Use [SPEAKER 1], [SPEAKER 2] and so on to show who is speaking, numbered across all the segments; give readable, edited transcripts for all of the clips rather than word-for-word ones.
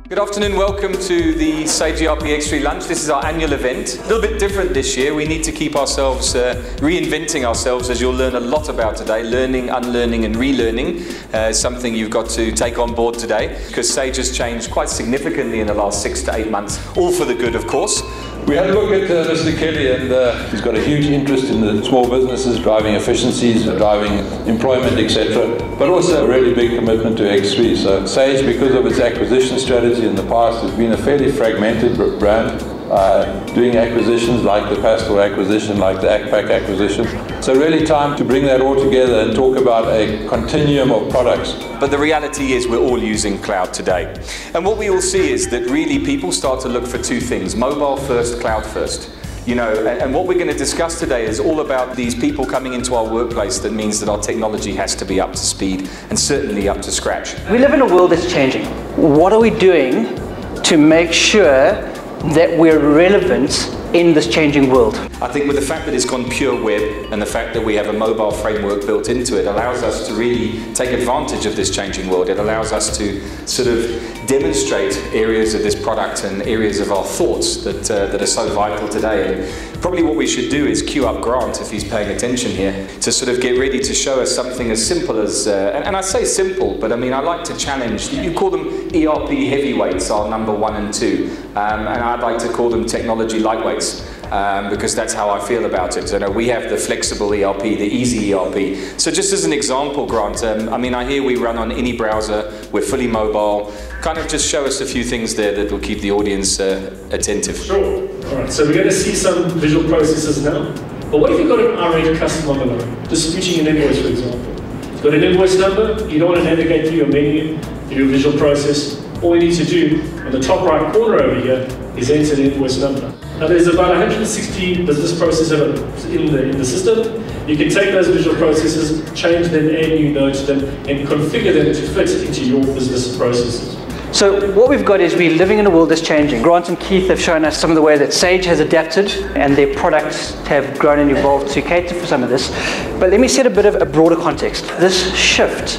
[SPEAKER 1] Good afternoon, welcome to the Sage ERP X3 lunch. This is our annual event. A little bit different this year. We need to keep ourselves reinventing ourselves, as you'll learn a lot about today. Learning, unlearning and relearning is something you've got to take on board today, because Sage has changed quite significantly in the last 6 to 8 months, all for the good of course.
[SPEAKER 2] We had a look at Mr. Kelly, and he's got a huge interest in the small businesses, driving efficiencies, driving employment, etc. But also a really big commitment to X3. So Sage, because of its acquisition strategy in the past, has been a fairly fragmented brand, doing acquisitions like the Pastel acquisition, like the ACPAC acquisition. So really time to bring that all together and talk about a continuum of products.
[SPEAKER 1] But the reality is we're all using cloud today. And what we all see is that really people start to look for two things: mobile first, cloud first. You know, and what we're going to discuss today is all about these people coming into our workplace. That means that our technology has to be up to speed and certainly up to scratch.
[SPEAKER 3] We live in a world that's changing. What are we doing to make sure that we're relevant in this changing world?
[SPEAKER 1] I think with the fact that it's gone pure web and the fact that we have a mobile framework built into it allows us to really take advantage of this changing world. It allows us to sort of demonstrate areas of this product and areas of our thoughts that are so vital today. And probably what we should do is queue up Grant, if he's paying attention here, to sort of get ready to show us something as simple as, and I say simple, but I mean I like to challenge, you call them ERP heavyweights, our number 1 and 2, and I'd like to call them technology lightweights. Because that's how I feel about it. You know, we have the flexible ERP, the easy ERP. So just as an example, Grant, I mean, I hear we run on any browser, we're fully mobile. Kind of just show us a few things there that will keep the audience attentive.
[SPEAKER 4] Sure. All right, so we're going to see some visual processes now. But what if you've got an irate customer on the line, disputing an invoice, for example? You've got an invoice number, you don't want to navigate through your menu, through your visual process. All you need to do, on the top right corner over here, is enter the invoice number. Now there's about 160 business processes in the system. You can take those visual processes, change them, add new notes to them, and configure them to fit into your business processes.
[SPEAKER 3] So what we've got is we're living in a world that's changing. Grant and Keith have shown us some of the way that Sage has adapted and their products have grown and evolved to cater for some of this. But let me set a bit of a broader context. This shift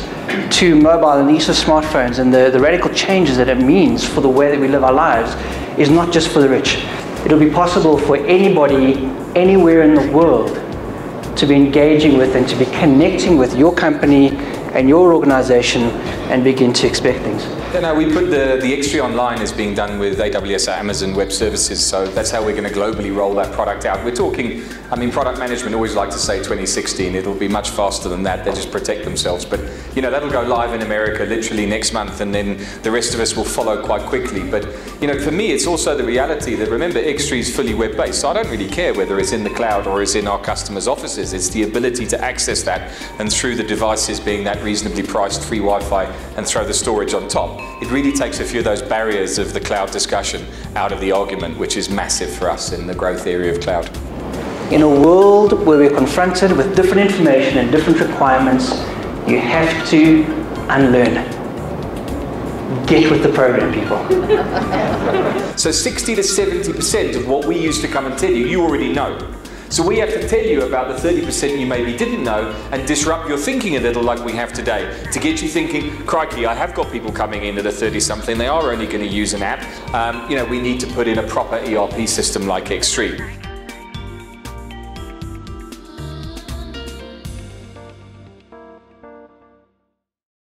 [SPEAKER 3] to mobile and the use of smartphones and the radical changes that it means for the way that we live our lives is not just for the rich. It'll be possible for anybody, anywhere in the world, to be engaging with and to be connecting with your company and your organization and begin to expect things.
[SPEAKER 1] You know, we put the X3 online as being done with AWS, Amazon Web Services, so that's how we're going to globally roll that product out. We're talking, I mean, product management always like to say 2016. It'll be much faster than that. They just protect themselves. But, you know, that'll go live in America literally next month, and then the rest of us will follow quite quickly. But, you know, for me, it's also the reality that, remember, X3 is fully web-based, so I don't really care whether it's in the cloud or it's in our customers' offices. It's the ability to access that, and through the devices being that reasonably priced free Wi-Fi, and throw the storage on top. It really takes a few of those barriers of the cloud discussion out of the argument, which is massive for us in the growth area of cloud.
[SPEAKER 3] In a world where we're confronted with different information and different requirements, you have to unlearn. Get with the program, people.
[SPEAKER 1] So 60 to 70% of what we used to come and tell you, you already know. So we have to tell you about the 30% you maybe didn't know and disrupt your thinking a little like we have today to get you thinking, crikey, I have got people coming in at a 30-something, they are only going to use an app. You know, we need to put in a proper ERP system like X3.